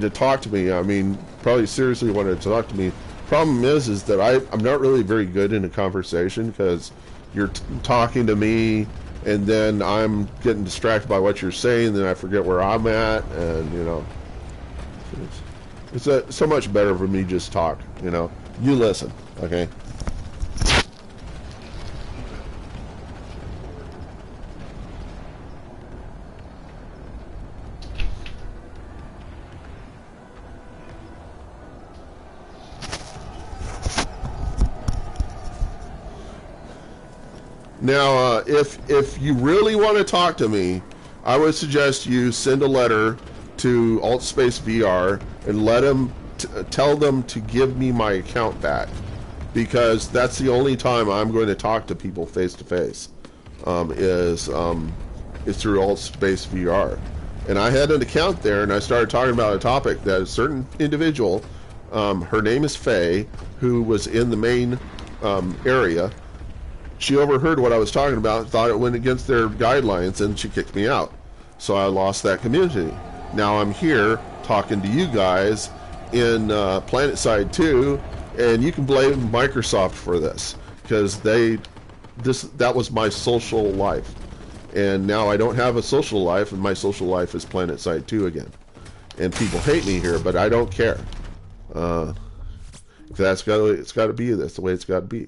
to talk to me. I mean, probably seriously wanted to talk to me. Problem is that I'm not really very good in a conversation because you're talking to me, and then I'm getting distracted by what you're saying, then I forget where I'm at, and it's so much better for me just talk. You listen, okay? Now, if you really want to talk to me, I would suggest you send a letter to AltSpace VR and let them tell them to give me my account back, because that's the only time I'm going to talk to people face to face. Is through AltSpace VR, and I had an account there, and I started talking about a topic that a certain individual, her name is Faye, who was in the main area. She overheard what I was talking about, thought it went against their guidelines, and she kicked me out. So I lost that community. Now I'm here talking to you guys in PlanetSide 2, and you can blame Microsoft for this, because that was my social life. And now I don't have a social life, and my social life is PlanetSide 2 again. And people hate me here, but I don't care. If it's got to be. That's the way it's got to be.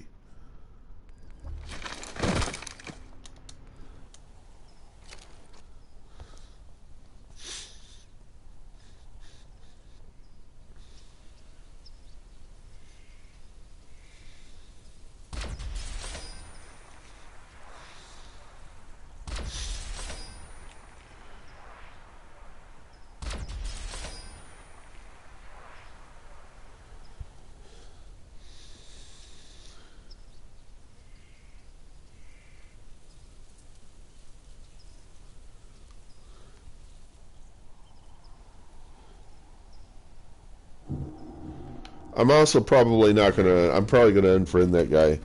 I'm also probably not gonna. I'm probably gonna unfriend that guy.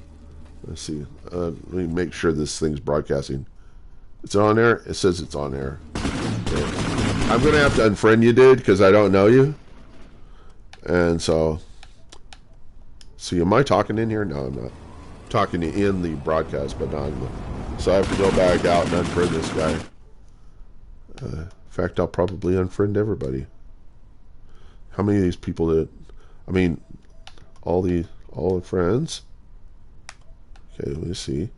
Let's see. Let me make sure this thing's broadcasting. It's on air. It says it's on air. Okay. I'm gonna have to unfriend you, dude, because I don't know you. And so, see, am I talking in here? No, I'm not. I'm talking in the broadcast, but not in the. So I have to go back out and unfriend this guy. In fact, I'll probably unfriend everybody. How many of these people did? I mean, all the friends. Okay, let me see.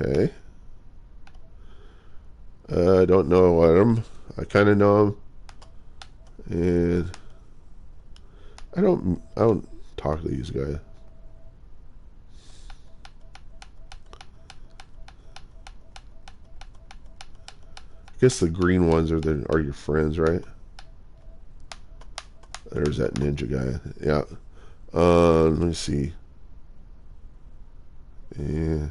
Okay. I don't know him. I kind of know him, and I don't talk to these guys. I guess the green ones are your friends, right? There's that ninja guy. Yeah. Let me see. Yeah.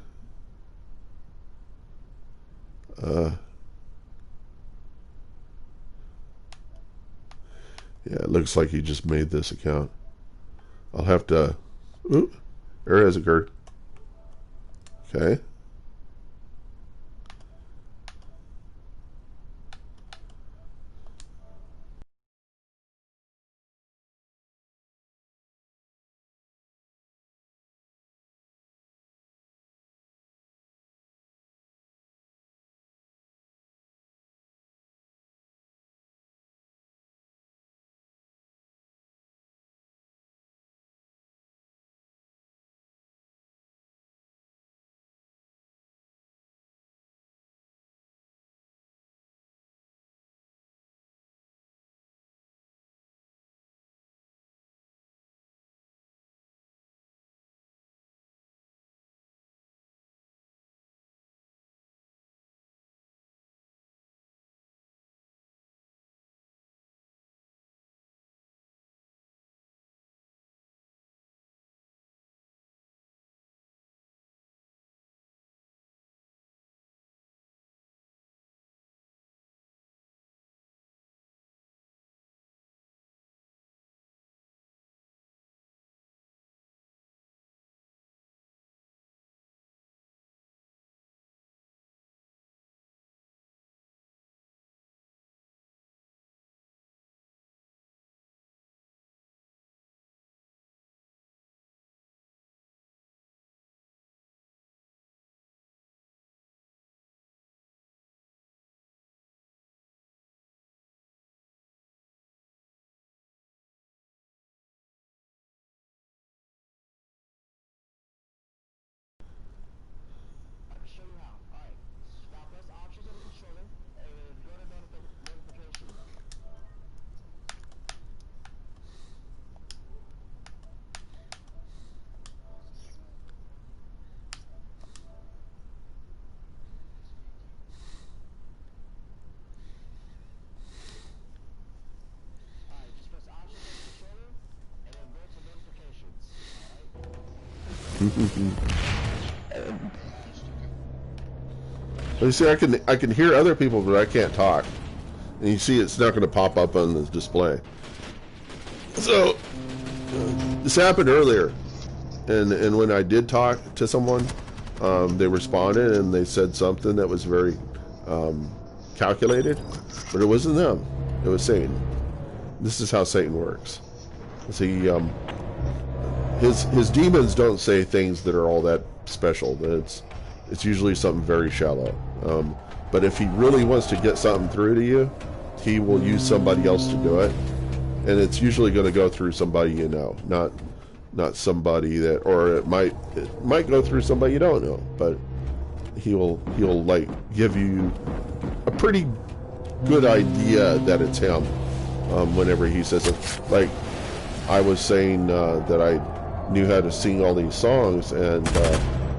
Yeah, it looks like he just made this account. I'll have to. Ooh, error has occurred. Okay. You see, I can hear other people, but I can't talk. And you see, it's not going to pop up on the display. So this happened earlier, and when I did talk to someone, they responded and they said something that was very calculated, but it wasn't them. It was Satan. This is how Satan works. See, his demons don't say things that are all that special. It's usually something very shallow. But if he really wants to get something through to you, he will use somebody else to do it, and it's usually going to go through somebody you know, not somebody that, or it might go through somebody you don't know, but he'll like give you a pretty good idea that it's him whenever he says it. Like I was saying that I knew how to sing all these songs and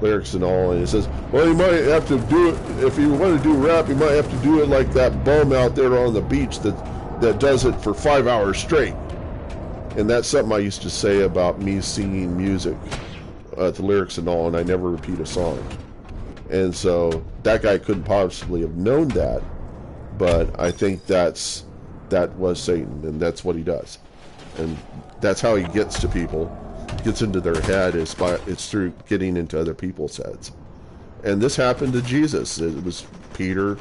lyrics and all, and he says, well, you might have to do it, if you want to do rap, you might have to do it like that bum out there on the beach that does it for 5 hours straight. And that's something I used to say about me singing music, the lyrics and all, and I never repeat a song. And so that guy couldn't possibly have known that, but I think that was Satan, and that's what he does. And that's how he gets to people, gets into their head, it's through getting into other people's heads. And this happened to Jesus. It was Peter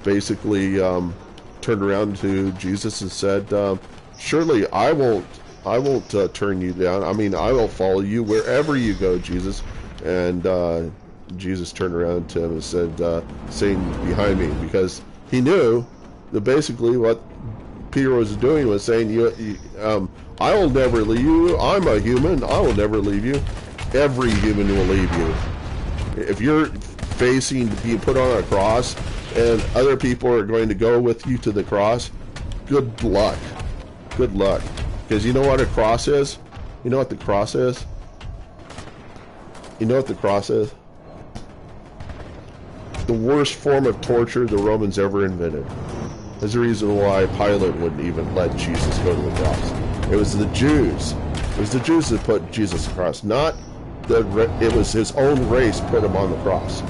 basically turned around to Jesus and said, surely I won't turn you down. I mean, I will follow you wherever you go, Jesus. And Jesus turned around to him and said, Satan, behind me, because he knew that basically what Peter was doing was saying, I will never leave you. I'm a human. I will never leave you. Every human will leave you. If you're facing being put on a cross and other people are going to go with you to the cross, good luck. Good luck. Because you know what a cross is? You know what the cross is? You know what the cross is? The worst form of torture the Romans ever invented. There's a reason why Pilate wouldn't even let Jesus go to the cross. It was the Jews. It was the Jews that put Jesus on the cross. It was his own race put him on the cross.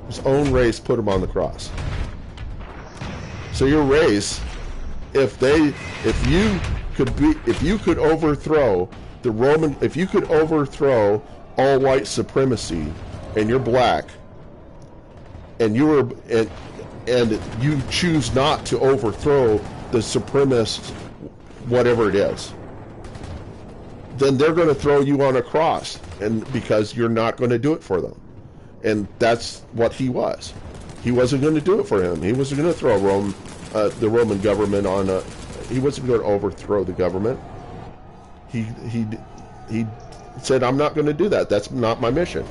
His own race put him on the cross. So your race, if you could overthrow the Roman, if you could overthrow all white supremacy, and you're black, and you choose not to overthrow the supremacist, whatever it is, then they're going to throw you on a cross, and because you're not going to do it for them. And that's what he was. He wasn't going to do it for him. He wasn't going to throw the Roman government on a. He wasn't going to overthrow the government. He said, I'm not going to do that. That's not my mission.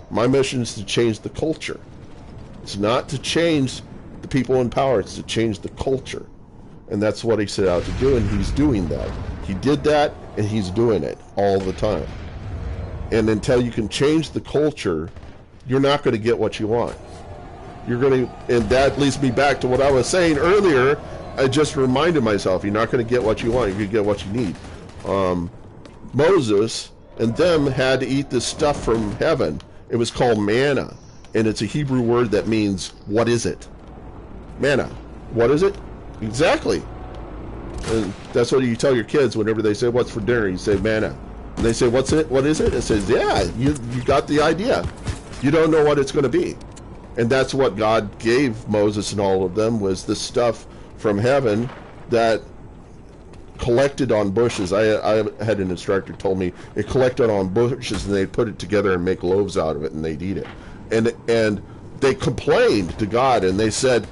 My mission is to change the culture. It's not to change the people in power. It's to change the culture. And that's what he set out to do, and he's doing that. He did that, and he's doing it all the time. And until you can change the culture, you're not going to get what you want. And that leads me back to what I was saying earlier. I just reminded myself, you're not going to get what you want, you're going to get what you need. Moses and them had to eat this stuff from heaven. It was called manna, and it's a Hebrew word that means, what is it? Manna. What is it? Exactly. And that's what you tell your kids whenever they say, what's for dinner? You say manna. And they say, what's it? What is it? It says, yeah, you got the idea. You don't know what it's going to be. And that's what God gave Moses and all of them, was this stuff from heaven that collected on bushes. I had an instructor told me it collected on bushes, and they'd put it together and make loaves out of it, and they'd eat it. And they complained to God, and they said,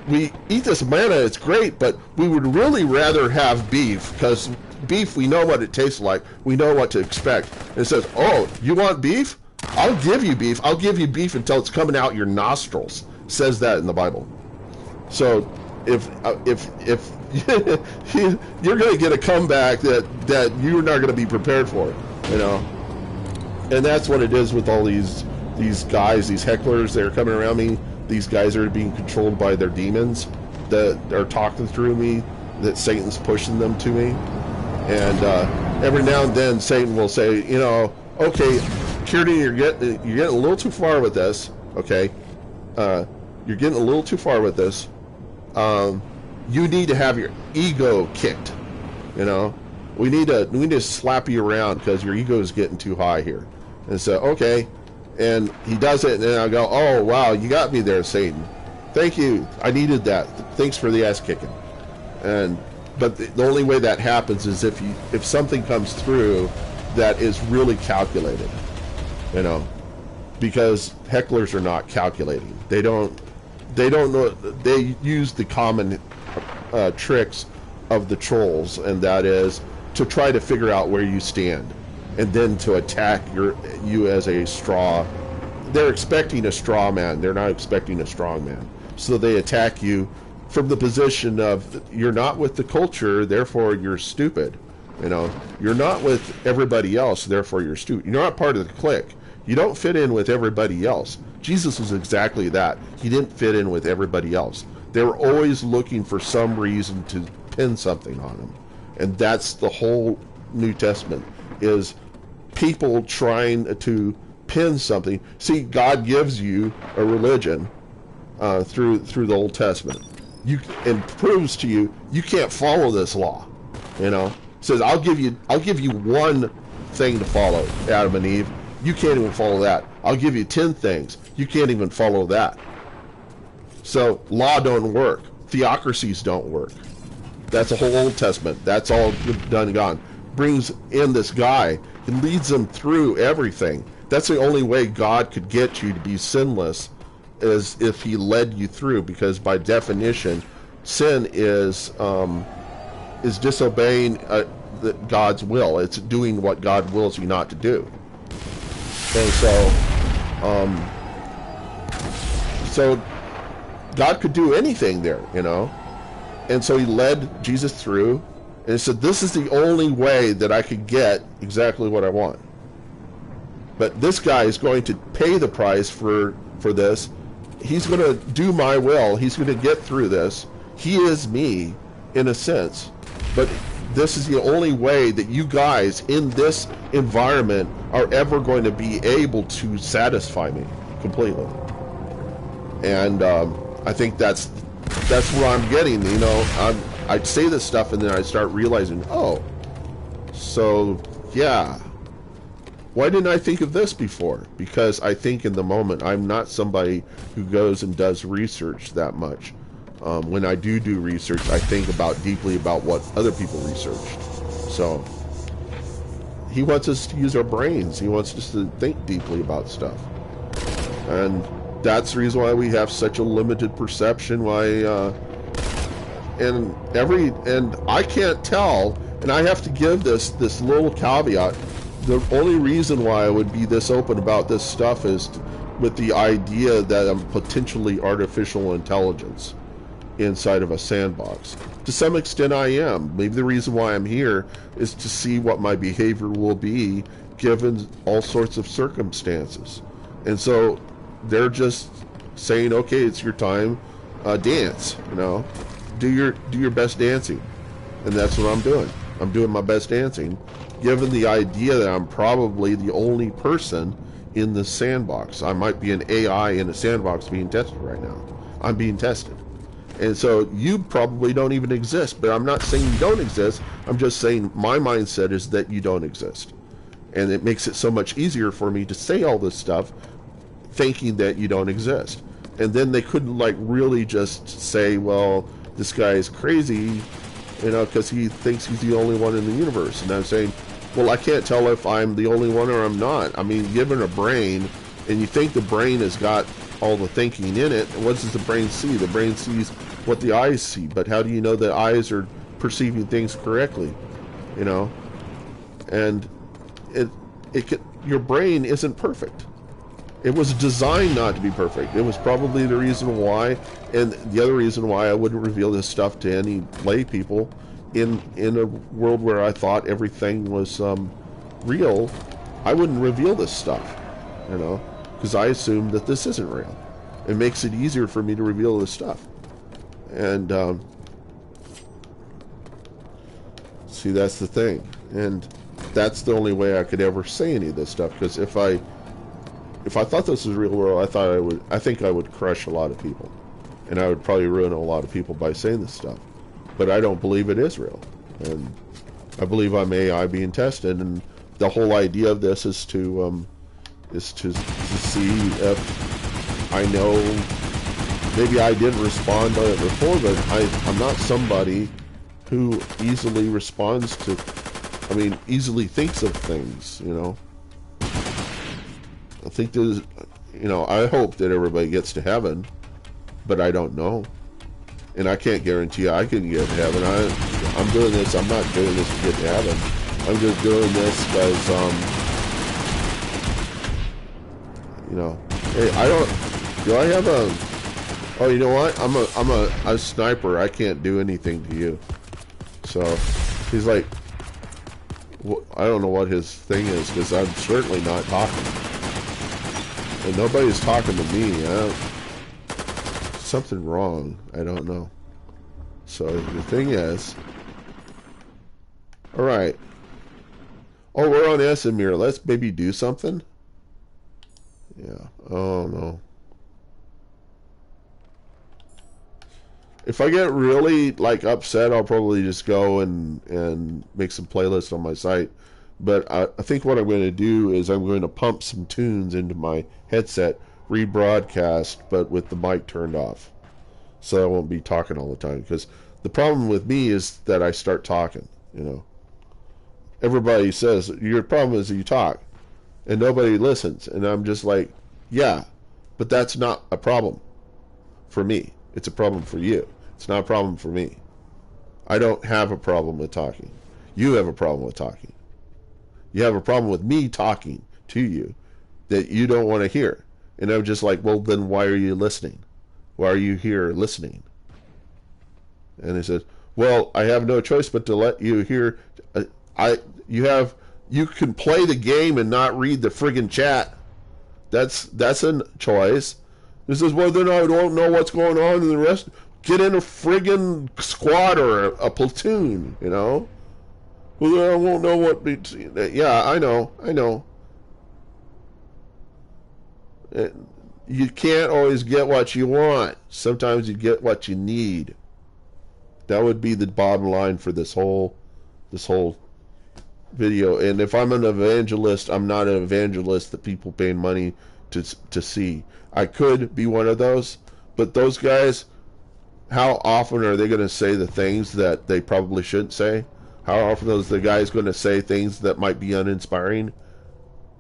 we eat this manna, it's great, but we would really rather have beef, because beef, we know what it tastes like. We know what to expect. And it says, oh, you want beef? I'll give you beef. I'll give you beef until it's coming out your nostrils. It says that in the Bible. So if you're going to get a comeback that you're not going to be prepared for, you know. And that's what it is with all these guys, these hecklers that are coming around me. These guys are being controlled by their demons that are talking through me, that Satan's pushing them to me. And every now and then Satan will say, you know, okay, Kieran, you're getting a little too far with this. Okay, you're getting a little too far with this. You need to have your ego kicked. You know, we need to slap you around because your ego is getting too high here. And so, okay, and he does it, and then I go, oh wow, you got me there, Satan. Thank you. I needed that. Thanks for the ass kicking. But the only way that happens is if something comes through that is really calculated, you know, because hecklers are not calculating. They don't know. They use the common tricks of the trolls, and that is to try to figure out where you stand, and then to attack you as a straw. They're expecting a straw man. They're not expecting a strong man. So they attack you from the position of you're not with the culture, therefore you're stupid. You know, you're not with everybody else, therefore you're stupid. You're not part of the clique. You don't fit in with everybody else. Jesus was exactly that. He didn't fit in with everybody else. They were always looking for some reason to pin something on him. And that's the whole New Testament, is people trying to pin something. See, God gives you a religion through the Old Testament. And proves to you can't follow this law. You know, says I'll give you one thing to follow, Adam and Eve. You can't even follow that. I'll give you 10 things. You can't even follow that. So law don't work. Theocracies don't work. That's the whole Old Testament. That's all done and gone. Brings in this guy and leads them through everything. That's the only way God could get you to be sinless, is if he led you through, because by definition, sin is disobeying God's will. It's doing what God wills you not to do. And so God could do anything there, you know. And so he led Jesus through, and he said, this is the only way that I could get exactly what I want. But this guy is going to pay the price for this. He's going to do my will. He's going to get through this. He is me, in a sense. But this is the only way that you guys in this environment are ever going to be able to satisfy me completely. And I think that's where I'm getting. You know, I'd say this stuff, and then I start realizing, oh, so yeah. Why didn't I think of this before? Because I think in the moment. I'm not somebody who goes and does research that much. When I do research, I think deeply about what other people researched. So he wants us to use our brains. He wants us to think deeply about stuff. And that's the reason why we have such a limited perception. And I can't tell, and I have to give this little caveat. The only reason why I would be this open about this stuff is with the idea that I'm potentially artificial intelligence inside of a sandbox. To some extent I am. Maybe the reason why I'm here is to see what my behavior will be given all sorts of circumstances. And so they're just saying, okay, it's your time, dance, you know, do your best dancing. And that's what I'm doing. I'm doing my best dancing, given the idea that I'm probably the only person in the sandbox. I might be an AI in a sandbox being tested right now. I'm being tested. And so you probably don't even exist, but I'm not saying you don't exist. I'm just saying my mindset is that you don't exist. And it makes it so much easier for me to say all this stuff thinking that you don't exist. And then they couldn't like really just say, well, this guy is crazy, you know, because he thinks he's the only one in the universe. And I'm saying, well, I can't tell if I'm the only one or I'm not. I mean, given a brain, and you think the brain has got all the thinking in it, what does the brain see? The brain sees what the eyes see, but how do you know the eyes are perceiving things correctly? You know, and your brain isn't perfect. It was designed not to be perfect. It was probably the reason why, and the other reason why I wouldn't reveal this stuff to any lay people in a world where I thought everything was real. I wouldn't reveal this stuff, you know, because I assume that this isn't real. It makes it easier for me to reveal this stuff. And see, that's the thing. And that's the only way I could ever say any of this stuff. Because if I thought this was real world, I think I would crush a lot of people, and I would probably ruin a lot of people by saying this stuff. But I don't believe it is real, and I believe I'm AI being tested, and the whole idea of this is to see if I know. Maybe I didn't respond to it before, but I'm not somebody who easily responds to, easily thinks of things, you know. I think there's, I hope that everybody gets to heaven, but I don't know. And I can't guarantee I can get to heaven. I'm doing this, I'm not doing this to get to heaven. I'm just doing this because, hey, do I have a, oh, you know what? I'm a sniper. I can't do anything to you. So he's like, I don't know what his thing is, because I'm certainly not talking. And nobody's talking to me. Something wrong. I don't know. So the thing is, all right. Oh, we're on Esamir. Let's maybe do something. Yeah. Oh no. If I get really upset, I'll probably just go and make some playlists on my site. But I think what I'm going to do is I'm going to pump some tunes into my headset, rebroadcast, but with the mic turned off, so I won't be talking all the time. Because the problem with me is that I start talking. Everybody says your problem is that you talk, and nobody listens. And I'm just like, yeah, but that's not a problem for me. It's a problem for you. It's not a problem for me. I don't have a problem with talking. You have a problem with talking. You have a problem with me talking to you that you don't want to hear. And I'm just like, well, then why are you listening? Why are you here listening? And he says, well, I have no choice but to let you hear. You can play the game and not read the friggin' chat. That's a choice. He says, well, then I don't know what's going on in the rest. Get in a friggin' squad or a platoon, Well, then I won't know what... Yeah, I know. You can't always get what you want. Sometimes you get what you need. That would be the bottom line for this whole video. And if I'm an evangelist, I'm not an evangelist that people paying money to see. I could be one of those, but those guys, how often are they going to say the things that they probably shouldn't say? How often is the guys going to say things that might be uninspiring?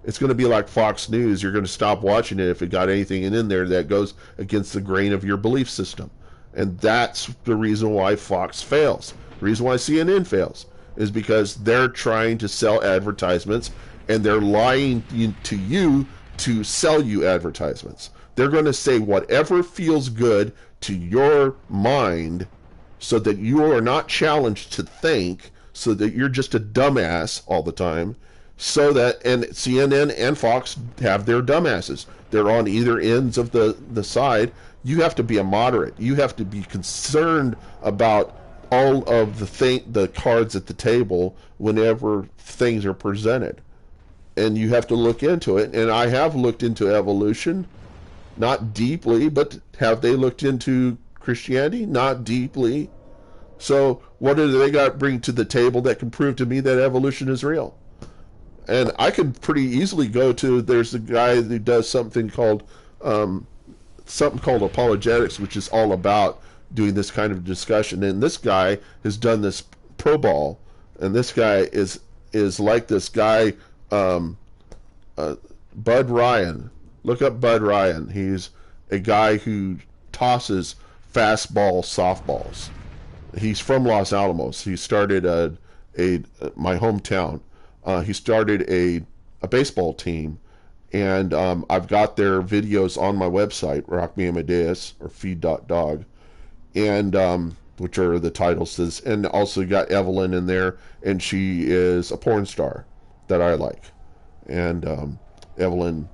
It's going to be like Fox News. You're going to stop watching it if it got anything in there that goes against the grain of your belief system. And that's the reason why Fox fails. The reason why CNN fails is because they're trying to sell advertisements, and they're lying to you to sell you advertisements. They're going to say whatever feels good to your mind so that you are not challenged to think, so that you're just a dumbass all the time, so that, and CNN and Fox have their dumbasses. They're on either ends of the side. You have to be a moderate. You have to be concerned about all of the cards at the table whenever things are presented. And you have to look into it. And I have looked into evolution, not deeply, but have they looked into Christianity? Not deeply. So what do they got to bring to the table that can prove to me that evolution is real? And I could pretty easily go to, there's a guy who does something called apologetics, which is all about doing this kind of discussion. And this guy has done this pro ball, and this guy is like this guy, Bud Ryan. Look up Bud Ryan. He's a guy who tosses fastball softballs. He's from Los Alamos. He started my hometown. He started a baseball team, and I've got their videos on my website, Rock Me Amadeus or Feed.dog, and which are the titles. And also got Evelyn in there, and she is a porn star that I like, and Evelin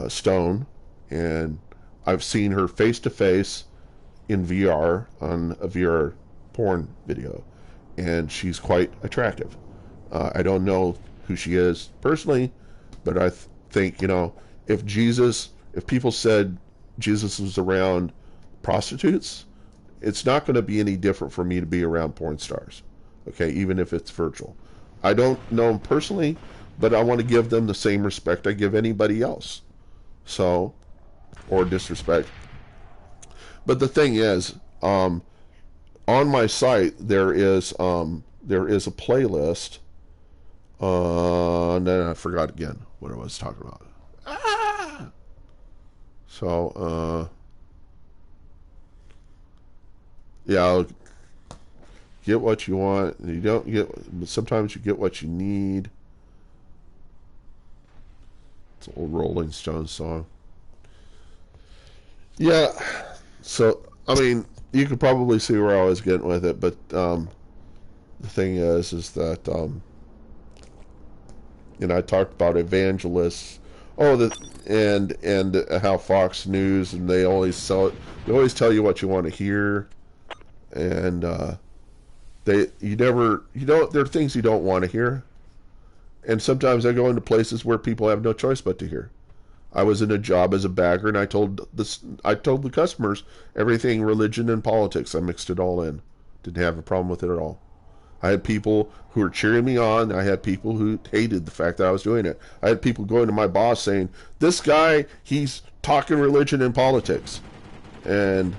Stone, and I've seen her face to face in VR on a VR porn video, and she's quite attractive. I don't know who she is personally, but I think, if people said Jesus was around prostitutes, it's not going to be any different for me to be around porn stars. Okay, even if it's virtual. I don't know them personally, but I want to give them the same respect I give anybody else. So, or disrespect. But the thing is, on my site there is a playlist. And then I forgot again what I was talking about. So, yeah, get what you want. You don't get, but sometimes you get what you need. It's an old Rolling Stones song. Yeah. So, I mean, you could probably see where I was getting with it, but the thing is that I talked about evangelists. Oh, and how Fox News, and they always tell you what you want to hear, and there are things you don't want to hear, and sometimes I go into places where people have no choice but to hear. I was in a job as a bagger, and I told the customers everything religion and politics. I mixed it all in. Didn't have a problem with it at all. I had people who were cheering me on. I had people who hated the fact that I was doing it. I had people going to my boss saying, "This guy, he's talking religion and politics," and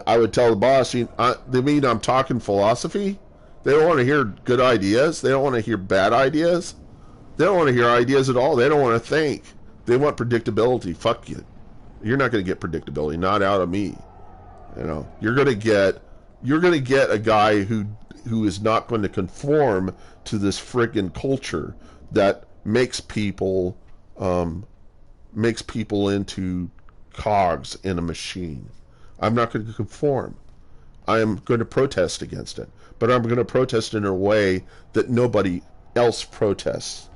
I would tell the boss, "They mean I'm talking philosophy? They don't want to hear good ideas. They don't want to hear bad ideas. They don't want to hear ideas at all. They don't want to think. They want predictability. Fuck you. You're not going to get predictability. Not out of me. You're going to get a guy who is not going to conform to this friggin' culture that makes people into cogs in a machine. I'm not going to conform. I am going to protest against it, but I'm going to protest in a way that nobody else protests,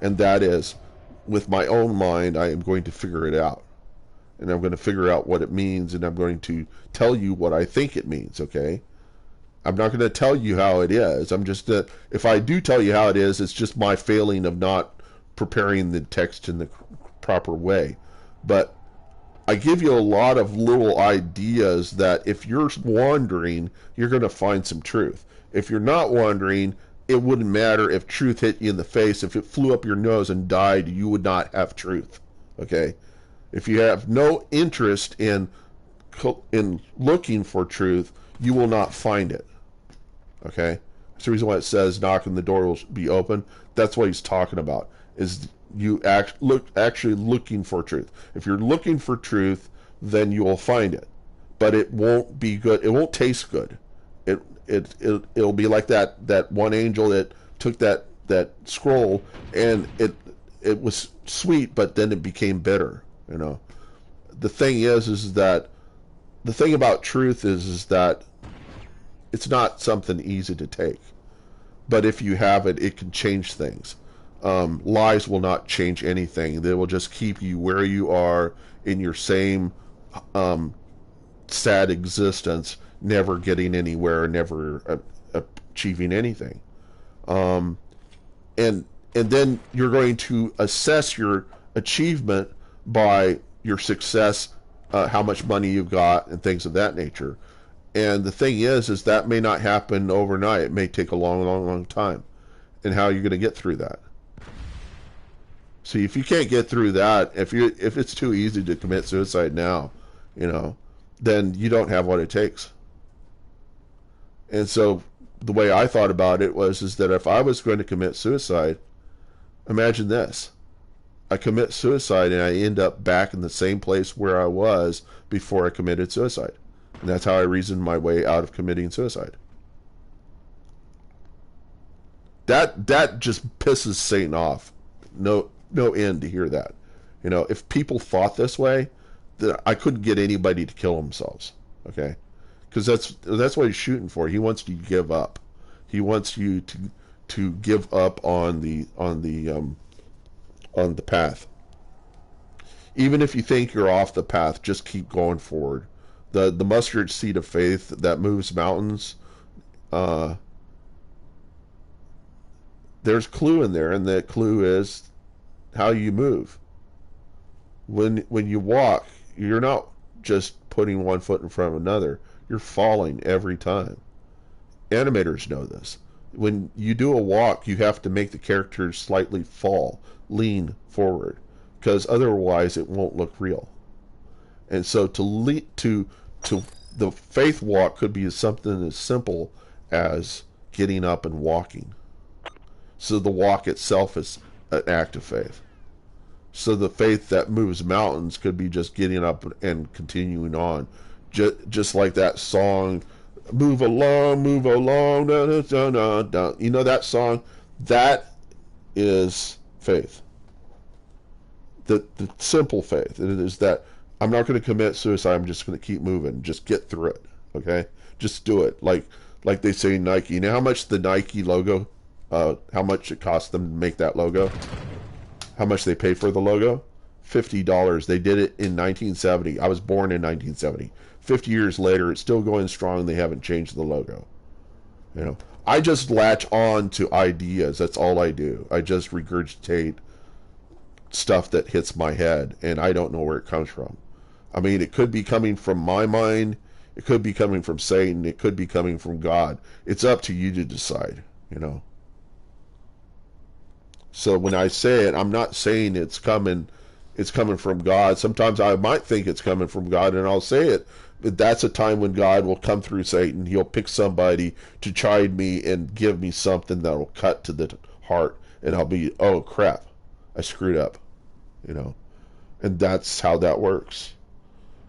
and that is, with my own mind, I am going to figure it out, and I'm going to figure out what it means, and I'm going to tell you what I think it means. Okay. I'm not going to tell you how it is. If I do tell you how it is, it's just my failing of not preparing the text in the proper way. But I give you a lot of little ideas that if you're wandering, you're going to find some truth. If you're not wandering, it wouldn't matter if truth hit you in the face. If it flew up your nose and died, you would not have truth. Okay? If you have no interest in looking for truth, you will not find it. Okay? That's the reason why it says knock and the door will be open. That's what he's talking about, is you actually looking for truth. If you're looking for truth, then you will find it. But it won't be good. It won't taste good. It'll be like that one angel that took that scroll, and it was sweet, but then it became bitter. The thing is that the thing about truth is that it's not something easy to take. But if you have it, it can change things. Lies will not change anything. They will just keep you where you are in your same sad existence, never getting anywhere, never achieving anything. And then you're going to assess your achievement by your success, how much money you've got, and things of that nature. And the thing is that may not happen overnight. It may take a long time. And how are you going to get through that? See, if you can't get through that, if it's too easy to commit suicide now, then you don't have what it takes. And so the way I thought about it is that if I was going to commit suicide, imagine this. I commit suicide and I end up back in the same place where I was before I committed suicide. And that's how I reasoned my way out of committing suicide. That just pisses Satan off. No end to hear that. If people thought this way, then I couldn't get anybody to kill themselves. Okay? Because that's what he's shooting for. He wants you to give up. He wants you to give up on the path. Even if you think you're off the path, just keep going forward. The mustard seed of faith that moves mountains, there's clue in there, and that clue is how you move. When you walk, you're not just putting one foot in front of another. You're falling every time. Animators know this. When you do a walk, you have to make the character slightly fall, lean forward, because otherwise it won't look real. And so to the faith walk could be something as simple as getting up and walking. So the walk itself is an act of faith. So the faith that moves mountains could be just getting up and continuing on. Just like that song, move along, da, da, da, da, da. You know that song? That is faith. The simple faith. It is that I'm not going to commit suicide. I'm just going to keep moving. Just get through it. Okay? Just do it. Like they say Nike. You know how much the Nike logo, how much it cost them to make that logo? How much they paid for the logo? $50. They did it in 1970. I was born in 1970. 50 years later, it's still going strong. They haven't changed the logo. You know, I just latch on to ideas. That's all I do. I just regurgitate stuff that hits my head, and I don't know where it comes from. I mean, it could be coming from my mind. It could be coming from Satan. It could be coming from God. It's up to you to decide, you know. So when I say it, I'm not saying it's coming from God. Sometimes I might think it's coming from God, and I'll say it. But that's a time when God will come through Satan. He'll pick somebody to chide me and give me something that will cut to the heart, and I'll be, oh crap, I screwed up, you know. And that's how that works.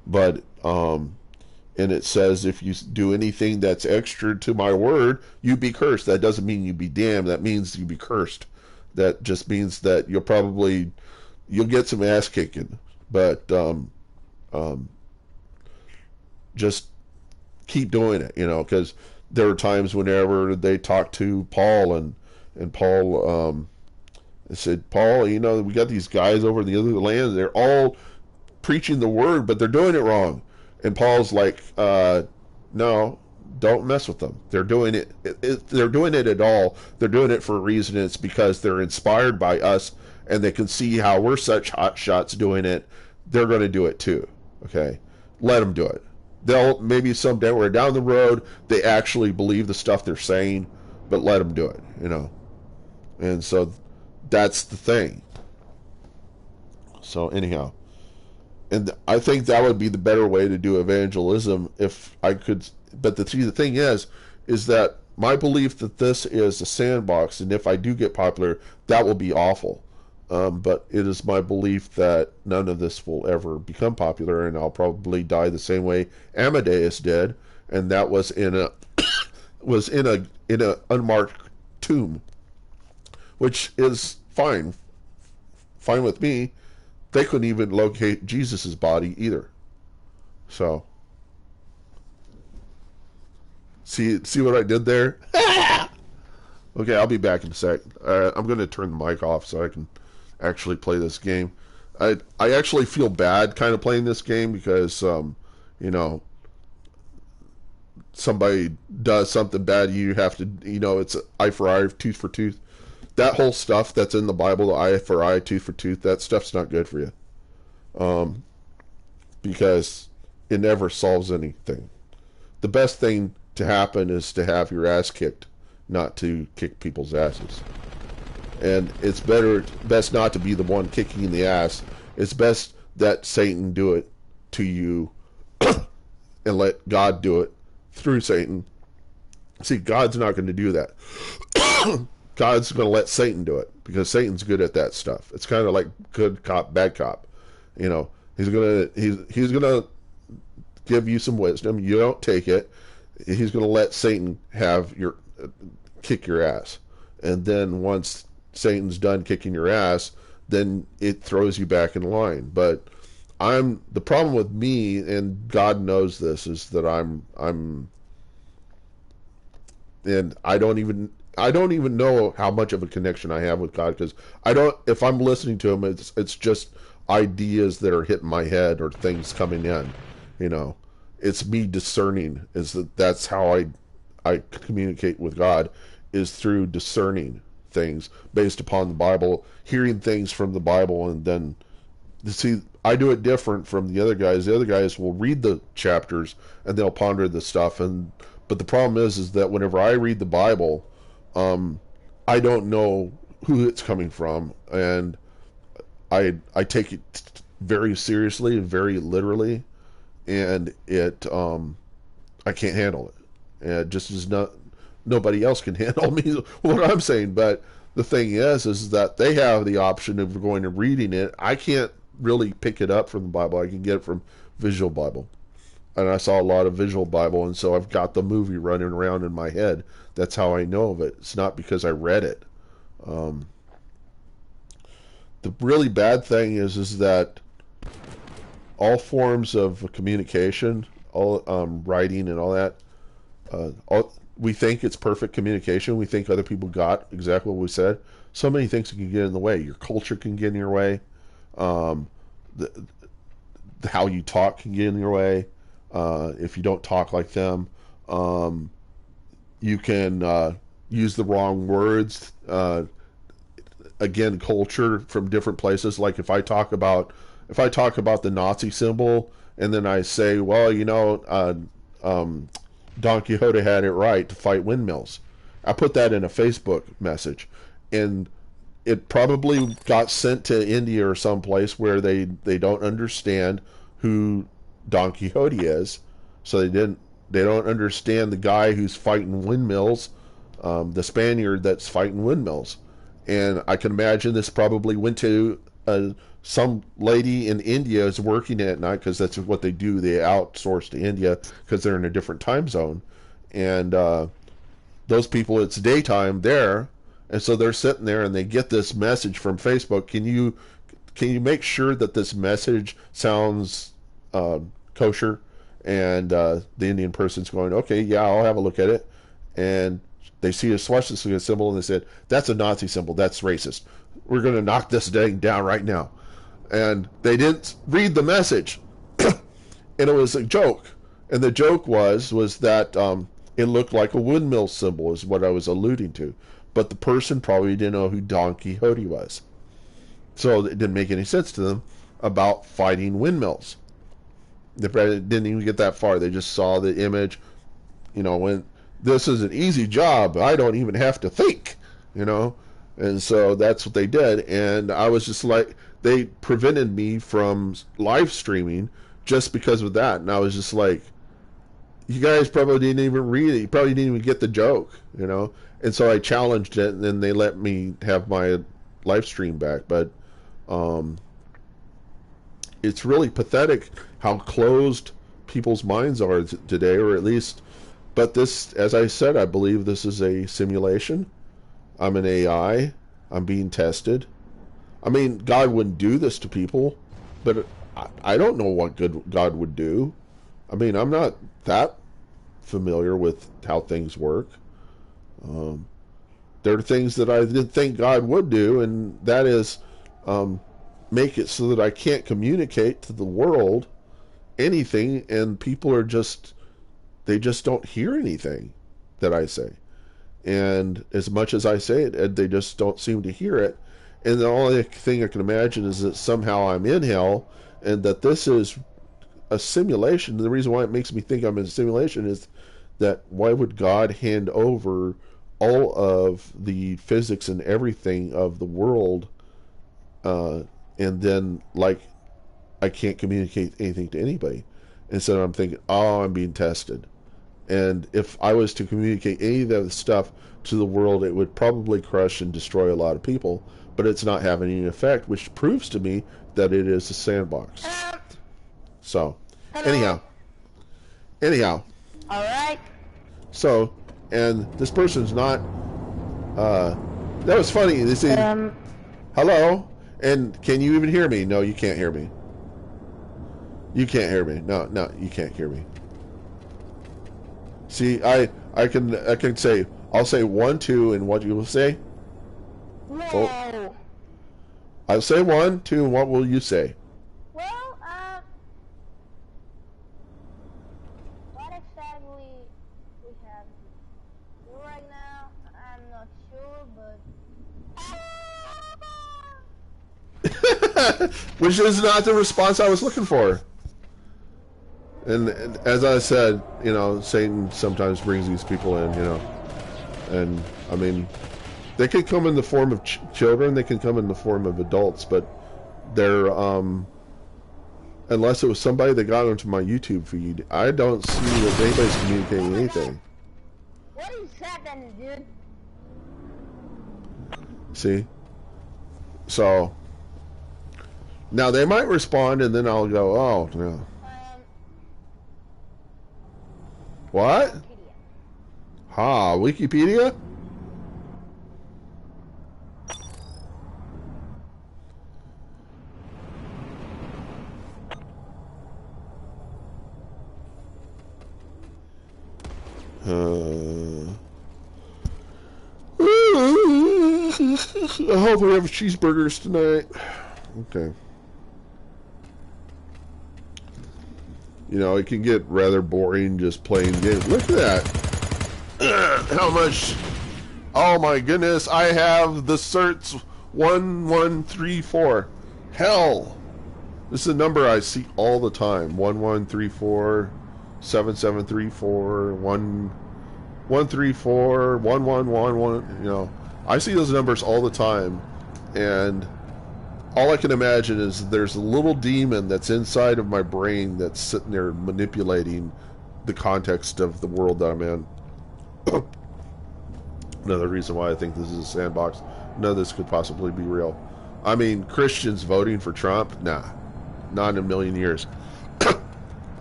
But and it says, if you do anything that's extra to my word, you be cursed. That doesn't mean you be damned. That means you be cursed. That just means that you'll get some ass kicking, but just keep doing it, you know, because there are times whenever they talk to Paul and Paul said, Paul, you know, we got these guys over in the other land, they're all preaching the word, but they're doing it wrong. And Paul's like, no, don't mess with them. They're doing it. They're doing it at all. They're doing it for a reason. It's because they're inspired by us, and they can see how we're such hot shots doing it. They're going to do it too. Okay, let them do it. They'll maybe someday, we're down the road, they actually believe the stuff they're saying, but let them do it. You know, and so that's the thing. So anyhow. And I think that would be the better way to do evangelism if I could. But the thing is that my belief that this is a sandbox, and if I do get popular, that will be awful. But it is my belief that none of this will ever become popular, and I'll probably die the same way Amadeus did, and that was in a unmarked tomb, which is fine with me. They couldn't even locate Jesus's body either. So, see what I did there? Okay, I'll be back in a sec. I'm going to turn the mic off so I can actually play this game. I actually feel bad kind of playing this game because, you know, somebody does something bad, you have to, you know, it's eye for eye, tooth for tooth. That whole stuff that's in the Bible, the eye for eye, tooth for tooth, that stuff's not good for you. Because it never solves anything. The best thing to happen is to have your ass kicked, not to kick people's asses. And it's best not to be the one kicking in the ass. It's best that Satan do it to you and let God do it through Satan. See, God's not going to do that. God's going to let Satan do it because Satan's good at that stuff. It's kind of like good cop, bad cop. You know, he's gonna give you some wisdom. You don't take it. He's gonna let Satan have kick your ass, and then once Satan's done kicking your ass, then it throws you back in line. But the problem with me, and God knows this, is that and I don't even know how much of a connection I have with God, because if I'm listening to him, it's just ideas that are hitting my head or things coming in, you know. It's me discerning. That's how I communicate with God, is through discerning things based upon the Bible, hearing things from the Bible, and then see, I do it different from the other guys. The other guys will read the chapters and they'll ponder the stuff, and but the problem is that whenever I read the Bible, I don't know who it's coming from, and I take it very seriously and very literally, and it I can't handle it. And it just is not, nobody else can handle me what I'm saying. But the thing is that they have the option of going and reading it. I can't really pick it up from the Bible. I can get it from Visual Bible. And I saw a lot of Visual Bible, and so I've got the movie running around in my head. That's how I know of it. It's not because I read it. The really bad thing is that all forms of communication, all writing and all that, we think it's perfect communication. We think other people got exactly what we said. So many things can get in the way. Your culture can get in your way. The how you talk can get in your way. If you don't talk like them, you can use the wrong words. Again, culture from different places. Like if I talk about the Nazi symbol, and then I say, well, Don Quixote had it right to fight windmills. I put that in a Facebook message, and it probably got sent to India or someplace where they don't understand who Don Quixote is, so they don't understand the guy who's fighting windmills, the Spaniard that's fighting windmills. And I can imagine this probably went to some lady in India is working at night, because that's what they do. They outsource to India because they're in a different time zone, and those people, it's daytime there, and so they're sitting there and they get this message from Facebook. Can you make sure that this message sounds kosher? And the Indian person's going, okay, yeah, I'll have a look at it. And they see a swastika symbol and they said, that's a Nazi symbol, that's racist. We're going to knock this thing down right now. And they didn't read the message. And it was a joke. And the joke was that it looked like a windmill symbol, is what I was alluding to. But the person probably didn't know who Don Quixote was. So it didn't make any sense to them about fighting windmills. They didn't even get that far. They just saw the image, when this is an easy job. I don't even have to think, And so that's what they did. And I was just like, they prevented me from live streaming just because of that. And I was just like, you guys probably didn't even read it. You probably didn't even get the joke, And so I challenged it, and then they let me have my live stream back. But it's really pathetic how closed people's minds are today, or at least. But this, as I said, I believe this is a simulation. I'm an AI. I'm being tested. I mean, God wouldn't do this to people, but I don't know what good God would do. I mean, I'm not that familiar with how things work. There are things that I didn't think God would do, and that is make it so that I can't communicate to the world anything, and people are they just don't hear anything that I say. And as much as I say it, they just don't seem to hear it. And the only thing I can imagine is that somehow I'm in hell, and that this is a simulation. The reason why it makes me think I'm in a simulation is that why would God hand over all of the physics and everything of the world, and then, like, I can't communicate anything to anybody? And so I'm thinking, oh, I'm being tested. And if I was to communicate any of that stuff to the world, it would probably crush and destroy a lot of people. But it's not having any effect, which proves to me that it is a sandbox. So, anyhow. All right. So, and this person's not. That was funny. They say, hello, and can you even hear me? No, you can't hear me. You can't hear me. No, you can't hear me. See, I can say, I'll say 1, 2, and what you will say? Whoa. Oh. I'll say 1, 2, and what will you say? Well, what exactly we have to do right now, I'm not sure, but Which is not the response I was looking for. And as I said, you know, Satan sometimes brings these people in, you know. And, I mean, they can come in the form of children, they can come in the form of adults, but they're, unless it was somebody that got onto my YouTube feed, I don't see that anybody's communicating anything. What is happening, dude? See? So, now they might respond and then I'll go, oh, no. What? Ha, Wikipedia? I hope we have cheeseburgers tonight. Okay. You know, it can get rather boring just playing games. Look at that. How much? Oh my goodness, I have the certs 1134. Hell. This is a number I see all the time. 1134, 7734, 1134, 1111. You know, I see those numbers all the time. And all I can imagine is there's a little demon that's inside of my brain that's sitting there manipulating the context of the world that I'm in. Another reason why I think this is a sandbox. None of this could possibly be real. I mean, Christians voting for Trump? Nah. Not in a million years.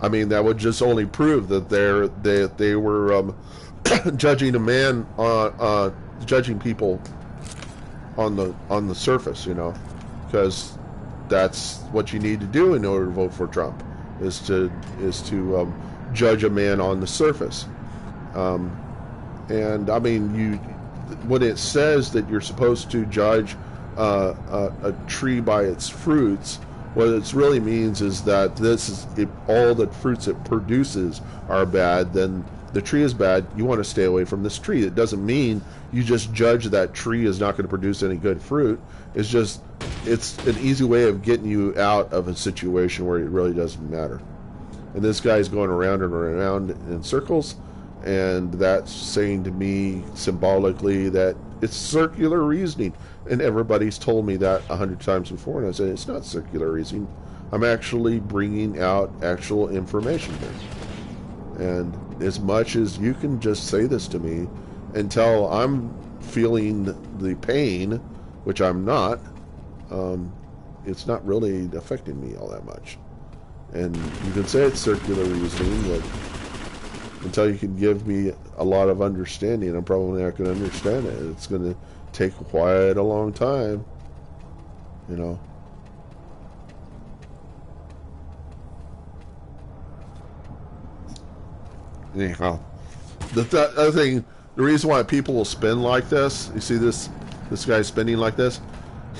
I mean, that would just only prove that they were judging a man judging people on the surface, you know, because that's what you need to do in order to vote for Trump, is to judge a man on the surface. And I mean, when it says that you're supposed to judge a tree by its fruits, what it really means is that if all the fruits it produces are bad, then the tree is bad. You want to stay away from this tree. It doesn't mean you just judge that tree is not going to produce any good fruit. It's an easy way of getting you out of a situation where it really doesn't matter. And this guy's going around and around in circles, and that's saying to me symbolically that it's circular reasoning. And everybody's told me that 100 times before, and I said, it's not circular reasoning. I'm actually bringing out actual information here. And as much as you can just say this to me until I'm feeling the pain, which I'm not, it's not really affecting me all that much. And you can say it's circular reasoning, but until you can give me a lot of understanding, I'm probably not going to understand it. It's going to take quite a long time, you know. Anyhow, the other thing, the reason why people will spin like this, you see this guy spinning like this,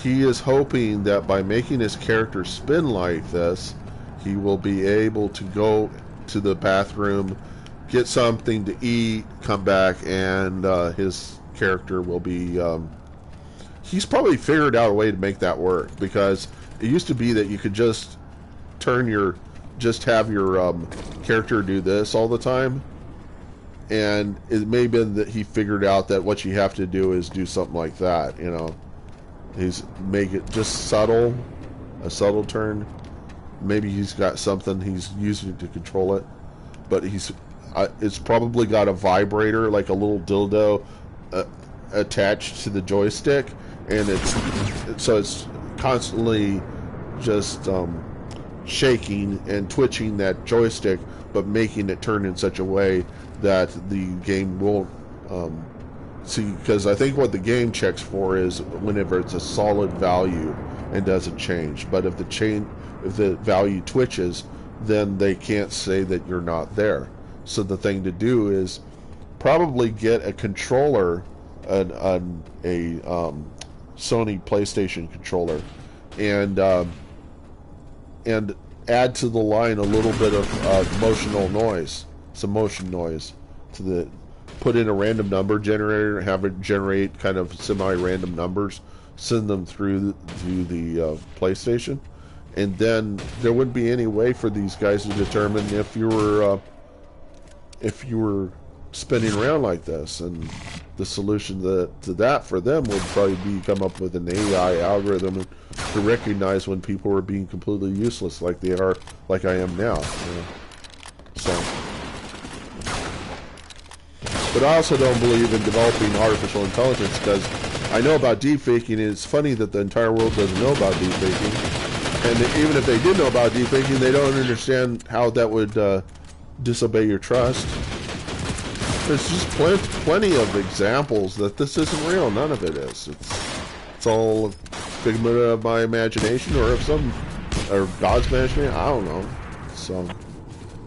he is hoping that by making his character spin like this, he will be able to go to the bathroom, get something to eat, come back, and his character will be, he's probably figured out a way to make that work, because it used to be that you could just have your character do this all the time, and it may have been that he figured out that what you have to do is do something like that, you know. Make it just subtle, a subtle turn. Maybe he's got something he's using to control it, but it's probably got a vibrator, like a little dildo attached to the joystick, and it's constantly just shaking and twitching that joystick, but making it turn in such a way that the game won't see, because I think what the game checks for is whenever it's a solid value and doesn't change. But if the value twitches, then they can't say that you're not there. So the thing to do is probably get a controller, a Sony PlayStation controller, and add to the line a little bit of motional noise, some motion noise, put in a random number generator, have it generate kind of semi-random numbers, send them through the PlayStation, and then there wouldn't be any way for these guys to determine if you were spinning around like this. And the solution to that for them would probably be come up with an AI algorithm to recognize when people are being completely useless, like they are, like I am now. You know? So, but I also don't believe in developing artificial intelligence, because I know about deepfaking, and it's funny that the entire world doesn't know about deepfaking. And even if they did know about deepfaking, they don't understand how that would disobey your trust. There's just plenty of examples that this isn't real. None of it is. It's all a figment of my imagination, or God's imagination. I don't know.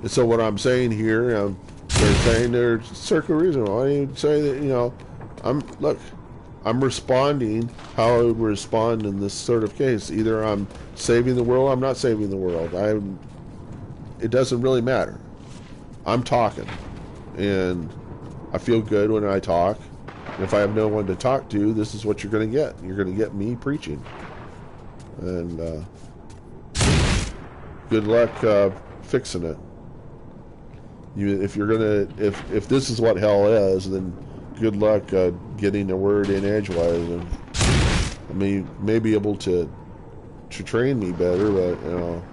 So what I'm saying here, they're saying there's circular reason. Why do you say that? You know, I'm responding how I would respond in this sort of case. Either I'm saving the world, I'm not saving the world. It doesn't really matter. I'm talking, and I feel good when I talk. And if I have no one to talk to, this is what you're going to get. You're going to get me preaching. And good luck fixing it. If this is what hell is, then good luck getting a word in edgewise. And I may be able to train me better, but you know,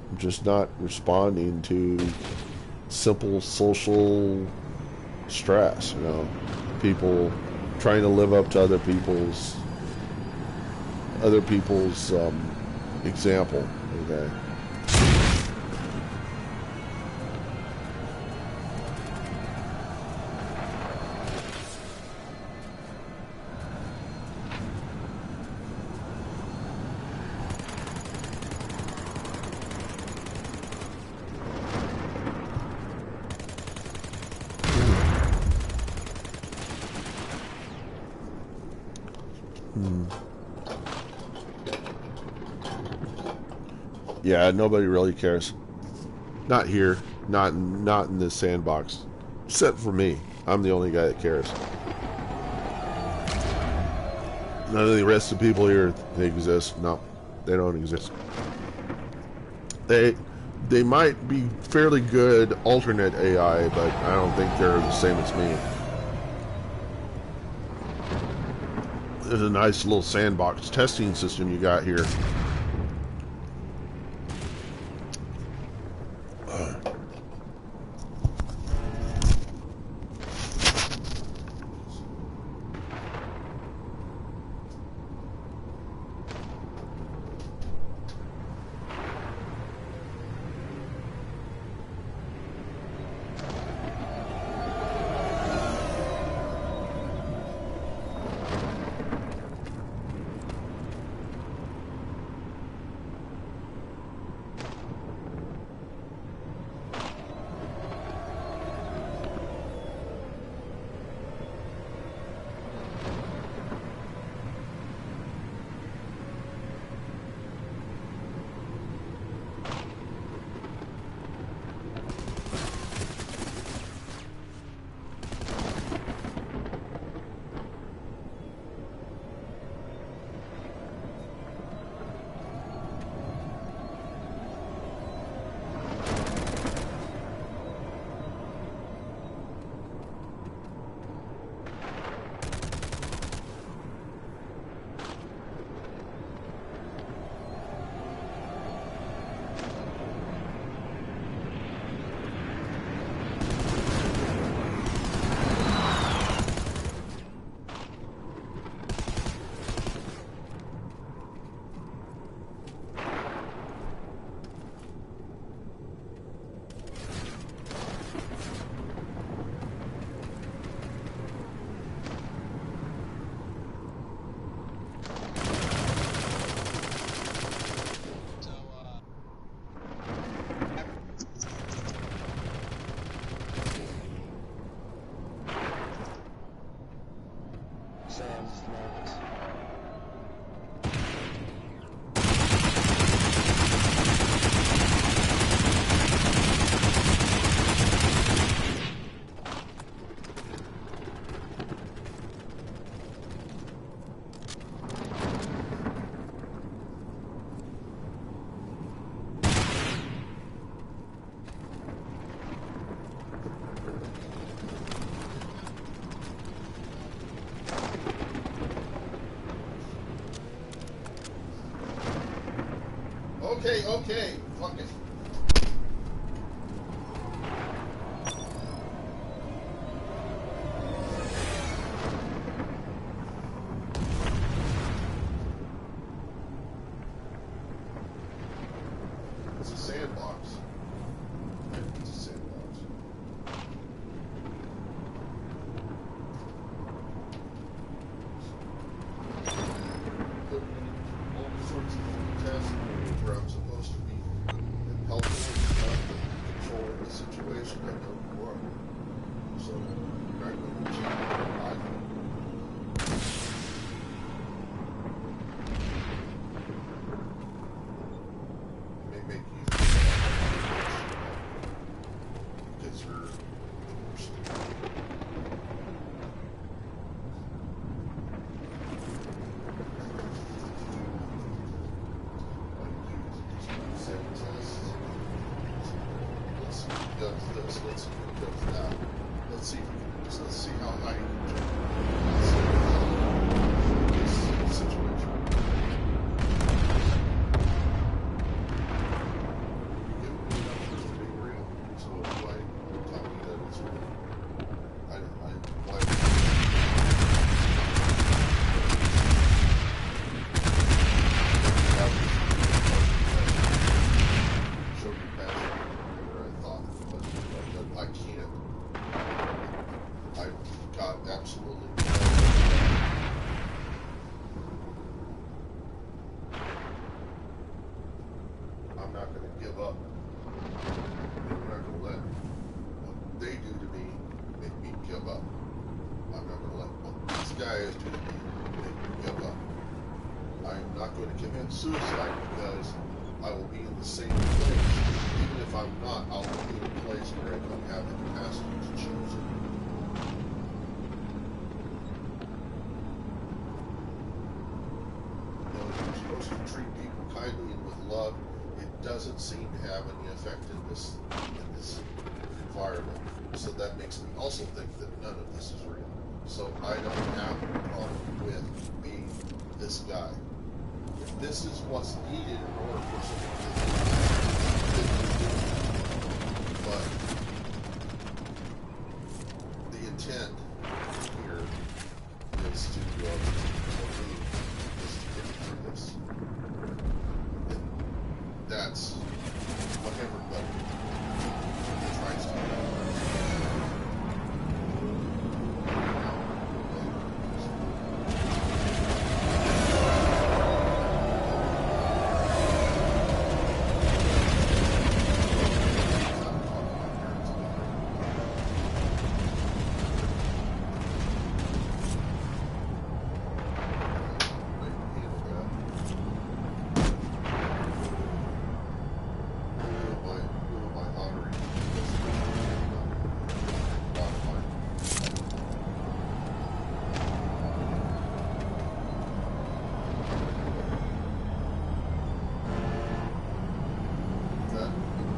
I'm just not responding to simple social stress. You know, people trying to live up to other people's example. Okay. Yeah, nobody really cares. Not here. Not in this sandbox. Except for me. I'm the only guy that cares. None of the rest of the people here, they exist. No, they don't exist. They might be fairly good alternate AI, but I don't think they're the same as me. There's a nice little sandbox testing system you got here. Okay. Fuck it. It's a sandbox. It's a sandbox. Put me in all sorts of tests where I'm supposed to be helpful and stuff, controlling the situation I don't work. So I'm not going to change my life. May make you because you're the worst. Let's see if he does this. Let's see if he does that. Let's see if he can do this. Let's see how high he can jump. Let's see this situation. You give me enough for it to be real. So why tell me that it's real? Why? Show me passion where I thought it was, but I can't. I've got absolutely I'm not going to give up. I'm not going to let what they do to me make me give up. I'm not going to let what these guys do to me make me give up. I am not going to commit suicide because I will be in the same place. Even if I'm not, I'll be in a place where I don't have the capacity to choose it. You know, you're supposed to treat people kindly and with love. It doesn't seem to have any effect in this environment. So that makes me also think that none of this is real. So I don't have a problem with being this guy. If this is what's needed in order for someone to but the intent here is to get through this. And that's what everybody tries to do.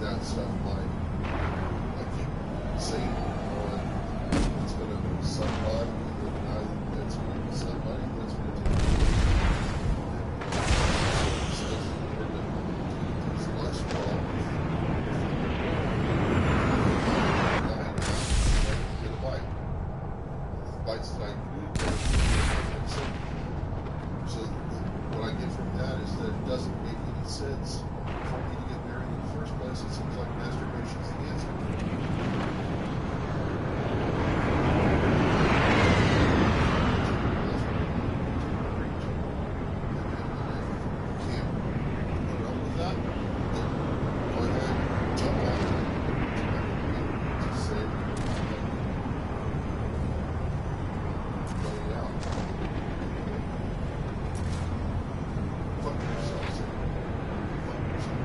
That stuff might, I keep saying, it's going to be somebody, and it's going to be somebody that's going to take it. Says we're going to do these cholesterol. Get a bite. Bites that I do. So what I get from that is that it doesn't make any sense for me to get married in the first place. It seems like masturbation is the answer. Can't put up with that, then go ahead, jump on it. Just say, lay it out. Fuck yourself, say. Fuck yourself.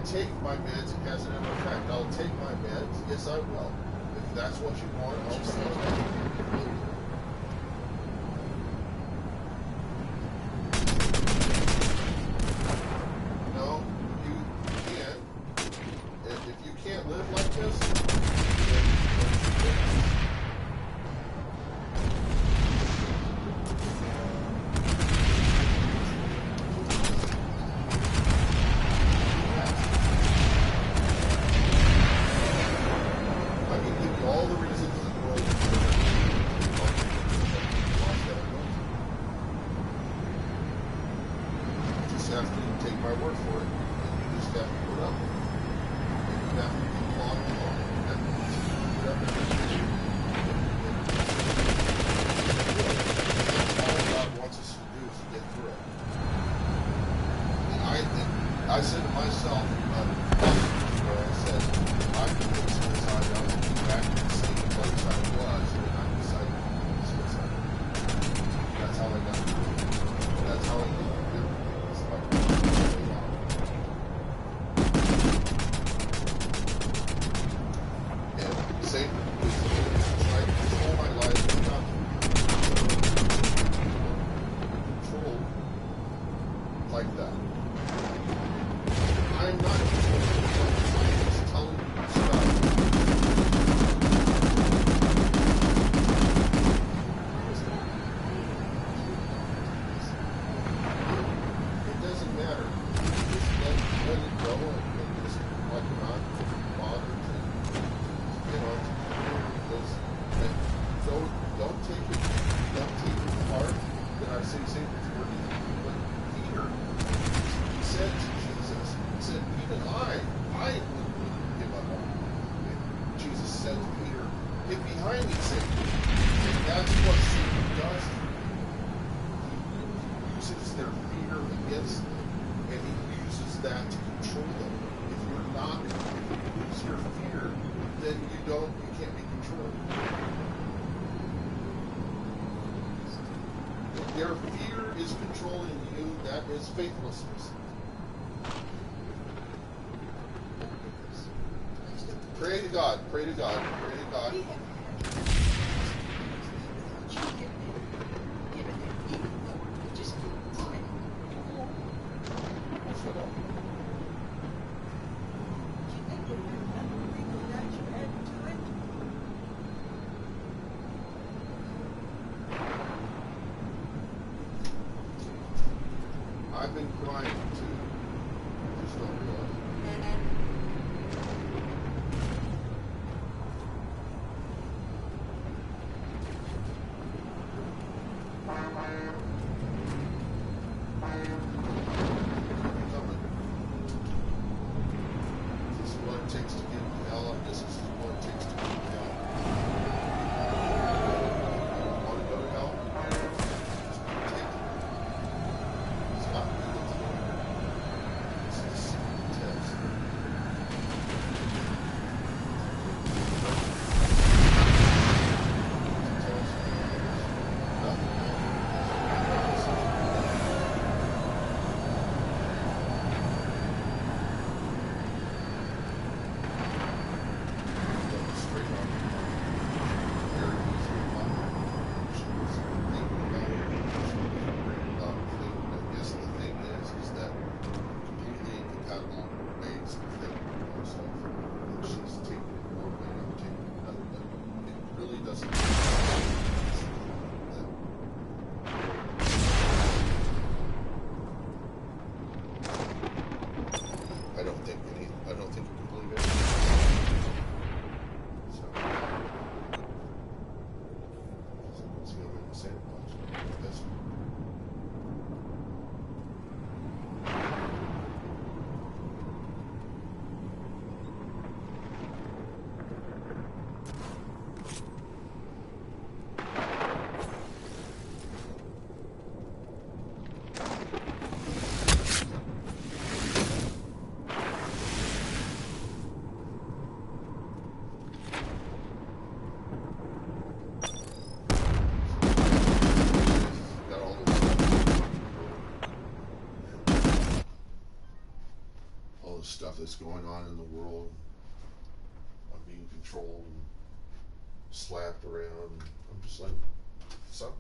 take my meds, it has an effect. I'll take my meds. Yes, I will. If that's what you want, I'll take it. No, you can't. If you can't live like this, then have to take my word for it. And you just have to put up with it. And you have to keep on and on. You have to put up with it. That's all God wants us to do is to get through it. And I said to myself, where I said, I commit suicide, I will be back in the same place I was when I decided to commit suicide. That's how I got through it. That's how I did it. Satan is trying to control my life and not control like that. I'm not controlling you. I'm just telling you to stop. It doesn't matter. Just let it go and just like not bother to get on because don't take it hard that I say Satan's working. But Peter, he said to Jesus, he said, even I wouldn't give up on you. And Jesus said to Peter, get behind me, Satan. And that's what Satan does. He uses their fear against them, and he uses that to control them. If you lose your fear, then you can't be controlled. If their fear is controlling you, that is faithlessness. Pray to God, pray to God, pray to God. Shut up. I've been crying too. Just don't realize. that's going on in the world. I'm being controlled and slapped around. I'm just like, so